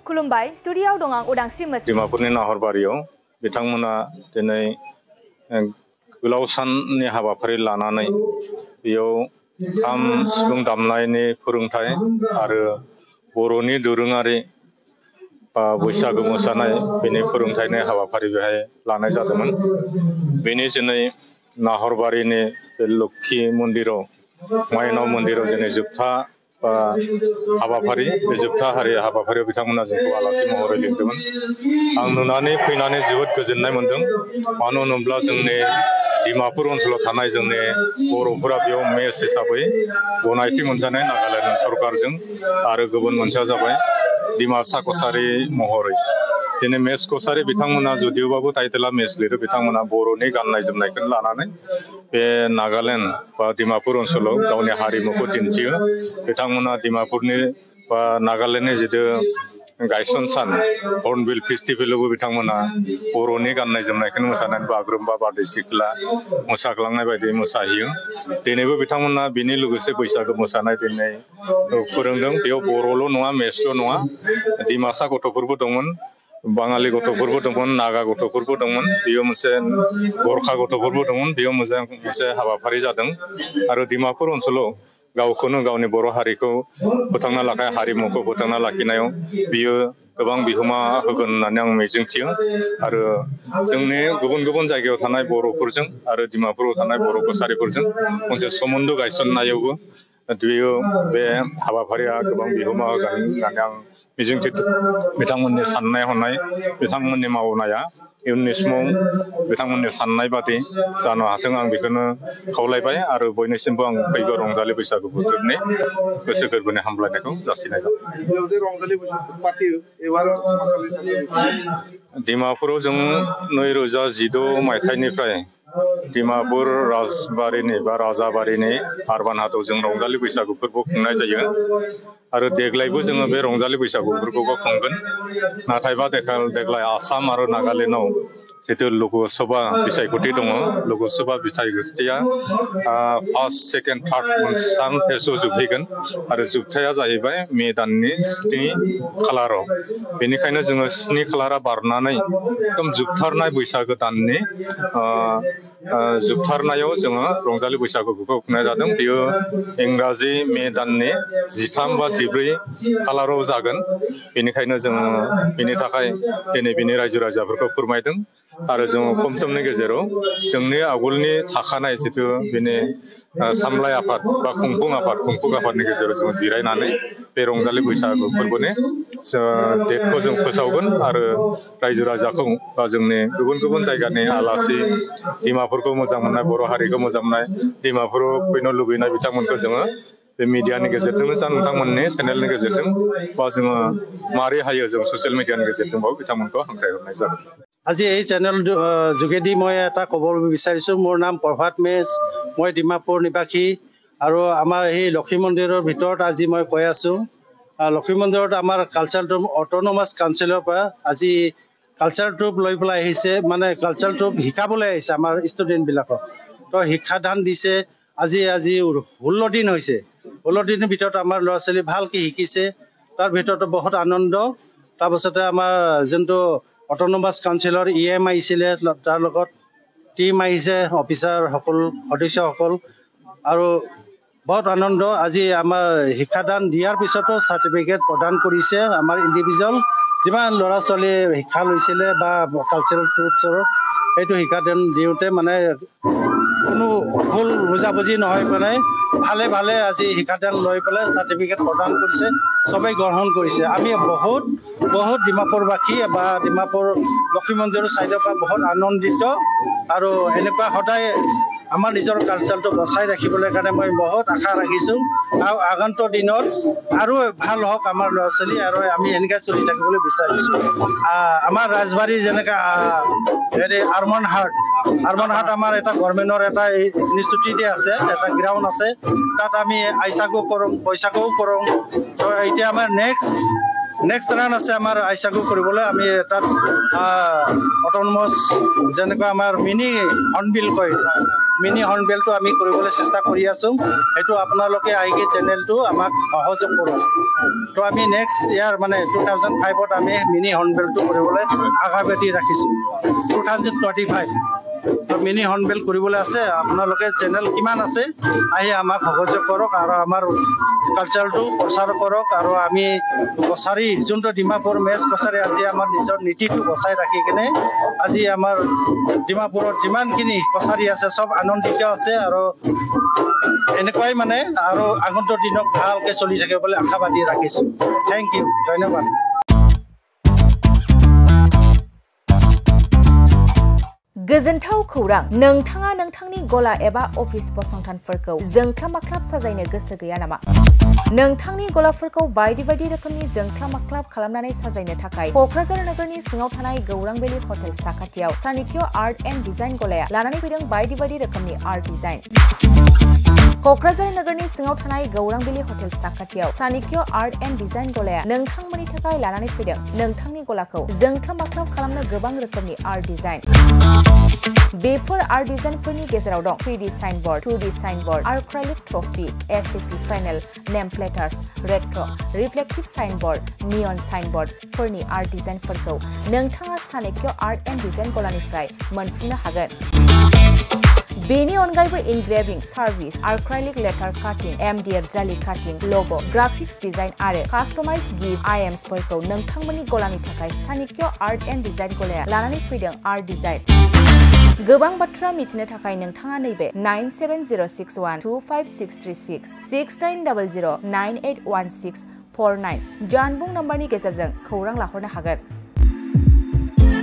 खुलुमबाय स्टुडियाव दं आं उदांस्रि मोसाहारि डिमापुरनि नाहरबारियाव बिथांमोना दिनै गोलाव साननि हाबाफारि लानानै बेयाव खाम सिफुं दामनायनि फोरोंथाय आरो बर'नि दोरोङारि बैसागु मोसानाय बेनि फोरोंथायनि हाबाफारि बेहाय लानाय जादोंमोन। बेनि दिनै नाहरबारिनि बे लोक्षि मन्दिराव माइनाव मन्दिराव दिनै जोबथा हाबाफारि बे जोबथा हाबाफारियाव बिथांमोना जोंखौ आलासि महरै लिंदोंमोन। आं नुनानै फैनानै जोबोद गोजोननाय मोन्दों। मानो होनोब्ला जोंनि डिमापुर ओनसोलाव थानाय जोंनि बर'फोरा बेयाव मेस हिसाबै गनायथि मोनजानाय नागालेण्ड सरकारजों आरो गुबुन मोनसेया जाबाय डिमासा कसारि महरै दिनै मेस कसारि बिथांमोना जुदियोबाबो टाइटेला मेस लिरो बिथांमोना बर'नि गाननाय जोमनायखौ लानानै बे नागालेण्ड बा डिमापुर ओनसोलाव गावनि हारिमुखौ दिन्थियो। बिथांमोना डिमापुरनि बा नागालेण्डनि जितु गायसन सान हर्नबिल फेस्टिभेलावबो बिथांमोना बर'नि गाननाय जोमनायखौनो मोसानानै बागुरुम्बा बारदै सिख्ला मोसाग्लांनाय बायदि मोसाहैयो। दिनैबो बिथांमोना बेनि लोगोसे बैसागु मोसानाय दिनै फोरोंदों। बेयाव बर'ल' नङा मेसल' नङा डिमासा गथ'फोरबो दंमोन, बाङालि गथ'फोरबो दंमोन, नागा गथ'फोरबो दंमोन, बेयो मोनसे गरखा गथ'फोरबो दंमोन। बेयाव मोजां मोनसे हाबाफारि जादों आरो डिमापुर ओनसोलाव गावखौनो गावनि बर' हारिखौ फोथांना लाखिनाय हारिमुखौ फोथांना लाखिनायाव बियो गोबां बिहोमा होगोन होननानै आं मिजिंथियो आरो जोंनि गुबुन गुबुन जायगायाव थानाय बर'फोरजों आरो डिमापुराव थानाय बर' कसारिफोरजों मोनसे सोमोन्दो गायसननायावबो बेयो बे हाबाफारिया गोबां बिहोमा होगोन होननानै आं मिजिंथिदों। बिथांमोननि साननाय हनाय बिथांमोननि मावनाया इयुननि समाव बिथांमोननि साननाय बादि जानो हाथों आं बेखौनो खावलायबाय आरो बयनिसिमबो आं फैगौ रंजालि बैसागु बोथोरनि गोसो गोरबोनि हामलायनायखौ जासिनाय जाबाय। डिमापुराव जों 2016 मायथाइनिफ्राय डिमापुर राजबारिनि बा राजाबारिनि आरबान हाटआव जों रंजालि बैसागु फोरबो खुंनाय जायो आरो देग्लायबो जोङो बे रंजालि बैसागु फोरबोखौ खुंगोन। नाथायबा देग्लाय आसाम आरो नागालेण्डआव जितु लघु सभा बिसायख'थि दङ, लघु सभा बिसायख'थिया फार्स्ट सेकेन्ड थार्ड मोनथाम फेजआव जोबहैगोन आरो जोबथाया जाहैबाय मे दाननि 7 खालाराव। बेनिखायनो जोङो 7 खालारा बारनानै एकदम जोबथारनाय बैसागो दाननि जोबथारनायाव जोङो रंजालि बैसागुखौ खुंनाय जादों। बेयो इंराजि मे दाननि 13 बा 14 खालाराव जागोन। बेनिखायनो जोङो बेनि थाखाय दिनै बिनि रायजो राजाफोरखौ फोरमायदों आरो जोङो खम समनि गेजेराव जोंनि आगोलनि थाखानाय जितु बेनि सामलाय आफाद बा खुंफुं आफादनि गेजेराव जों जिरायनानै बे रंजालि बैसागु फोरबोनि डेटखौ जों फोसावगोन आरो रायजो राजाखौ बा जोंनि गुबुन गुबुन जायगानि आलासि डिमापुरखौ मोजां मोननाय, बर' हारिखौ मोजां मोननाय, डिमापुराव फैनो लुबैनाय बिथांमोनखौ जोङो बे मिडियानि गेजेरजोंनो जा नोंथांमोननि चेनेलनि गेजेरजों बा जोङो मारै हायो जों ससियेल मिडियानि गेजेरजोंबाबो बिथांमोनखौ हांख्रायहरनाय जादों। আজি এই চেনেল যোগেদি মই এটা ক'ব বিচাৰিছোঁ। মোৰ নাম প্ৰভাত মেচ, মই ডিমাপুৰ নিবাসী আৰু আমাৰ এই লক্ষী মন্দিৰৰ ভিতৰত আজি মই কৈ আছোঁ। লক্ষী মন্দিৰত আমাৰ কালচাৰ ট্ৰুপ অট'নমাছ কাউন্সিলৰ পৰা আজি কালচাৰ ট্ৰুপ লৈ পেলাই আহিছে, মানে কালচাৰ ট্ৰুপ শিকাবলৈ আহিছে আমাৰ ষ্টুডেণ্টবিলাকক। তো শিক্ষাদান দিছে। আজি 16 দিন হৈছে। 16 দিনৰ ভিতৰত আমাৰ ল'ৰা ছোৱালী ভালকৈ শিকিছে। তাৰ ভিতৰতো বহুত আনন্দ। তাৰপাছতে আমাৰ যোনটো অট'নমাছ কাউন্সিলৰ EM আহিছিলে, তাৰ লগত টিম আহিছে, অফিচাৰসকল, সদস্যসকল আৰু বহুত আনন্দ। আজি আমাৰ শিক্ষাদান দিয়াৰ পিছতো চাৰ্টিফিকেট প্ৰদান কৰিছে। আমাৰ ইণ্ডিভিজুৱেল যিমান ল'ৰা ছোৱালীয়ে শিক্ষা লৈছিলে বা কালচাৰেল ট্ৰুপছৰ সেইটো শিক্ষাদান দিওঁতে মানে কোনো ভুল বুজাবুজি নহয় পেলাই ভালে ভালে আজি শিক্ষাদান লৈ পেলাই চাৰ্টিফিকেট প্ৰদান কৰিছে, চবেই গ্ৰহণ কৰিছে। আমি বহুত ডিমাপুৰবাসী বা ডিমাপুৰ লক্ষী মন্দিৰৰ চাইডৰ পৰা বহুত আনন্দিত আৰু এনেকুৱা সদায় আমাৰ নিজৰ কালচাৰটো বচাই ৰাখিবলৈ কাৰণে মই বহুত আশা ৰাখিছোঁ। আৰু আগন্তুক দিনত আৰু ভাল হওক আমাৰ ল'ৰা ছোৱালী আৰু আমি এনেকৈ চলি থাকিবলৈ বিচাৰিছোঁ। আমাৰ ৰাজবাৰী যেনেকৈ আৰমান হাট আমাৰ এটা গভৰ্ণমেণ্টৰ এটা ইনষ্টিটিউটে আছে, এটা গ্ৰাউণ্ড আছে, তাত আমি আইচাকো কৰোঁ, বৈশাখো কৰোঁ। তো এতিয়া আমাৰ নেক্সট ৰান আছে আমাৰ আইচাকো কৰিবলৈ। আমি তাত অট'নমাছ যেনেকুৱা আমাৰ মিনি হৰ্ণবিল কয় মিনি হৰ্ণবিলটো আমি কৰিবলৈ চেষ্টা কৰি আছোঁ সেইটো আপোনালোকে আহি চেনেলটো আমাক সহযোগ কৰক তো আমি নেক্সট ইয়াৰ মানে 2005ত আমি মিনি হৰ্ণবিলটো কৰিবলৈ আশাবাদী ৰাখিছোঁ 2025 তো মিনি হৰ্ণবিল কৰিবলৈ আছে আপোনালোকে চেনেল কিমান আছে আহি আমাক সহযোগ কৰক আৰু আমাৰ কালচাৰটো প্ৰচাৰ কৰক আৰু আমি কছাৰী যোনটো ডিমাপুৰ মেচ কছাৰী আজি আমাৰ নিজৰ নীতিটো বচাই ৰাখি কিনে আজি আমাৰ ডিমাপুৰত যিমানখিনি কছাৰী আছে সব আনন্দিত আছে আৰু এনেকুৱাই মানে আৰু আগন্তুক দিনত ভালকৈ চলি থাকে বুলি আশাবাদী ৰাখিছোঁ থেংক ইউ ধন্যবাদ गोजोनथाव खौरां नोंथाङा नोंथांनि गला एबा अफिस फसंथानफोरखौ जोंख्लाब-माख्लाब साजायनो गोसो गैया नामा नोंथांनि गलाफोरखौ बायदि बायदि रोखोमनि जोंख्लाब-माख्लाब खालामनानै साजायनो थाखाय क'क्राझार नोगोरनि सिङाव थानाय गौरां भेलि हटेल साखाथियाव सानिक्य आर्ट एन्ड डिजाइन गलाया लानानै फैदों बायदि बायदि रोखोमनि आर्ट डिजाइन क'क्राझार नोगोरनि सिङाव थानाय गौरां भेलि हटेल साखाथियाव सानिक्य आर्ट एन्ड डिजाइन गलाया नोंथांमोननि थाखाय लानानै फैदों नोंथांनि गलाखौ जोंख्लाब-माख्लाब खालामनो गोबां रोखोमनि आर्ट डिजाइन बेफोर आर्ट डिजाइनफोरनि गेजेराव दं 3D signboard 2D signboard acrylic trophy SAP panel name plates retro reflective signboard neon साइनबोर्डफोरनि आर्ट डिजाइनफोरखौ नोंथाङा सानिक्य आर्ट एन्ड डिजाइन गलानिफ्राय मोनफुंनो हागोन बेनि अनगायैबो इनग्रेविं सार्भिस आर्क्राइलिक लेटार काटिं MDF जाली काटिं लोगो ग्राफिक्स डिजाइन आरो कास्टमाइज गिफ्ट आइटेम्सफोरखौ नोंथांमोननि गलानि थाखाय सानिक्य आर्ट एन्ड डिजाइन गलाया लानानै फैदों आर्ट डिजाइन गोबां बाथ्रा मिथिनो थाखाय नोंथाङा नैबे 9706125636 6800981649 जानबुं नम्बरनि गेजेरजों खौरां लाहरनो हागोन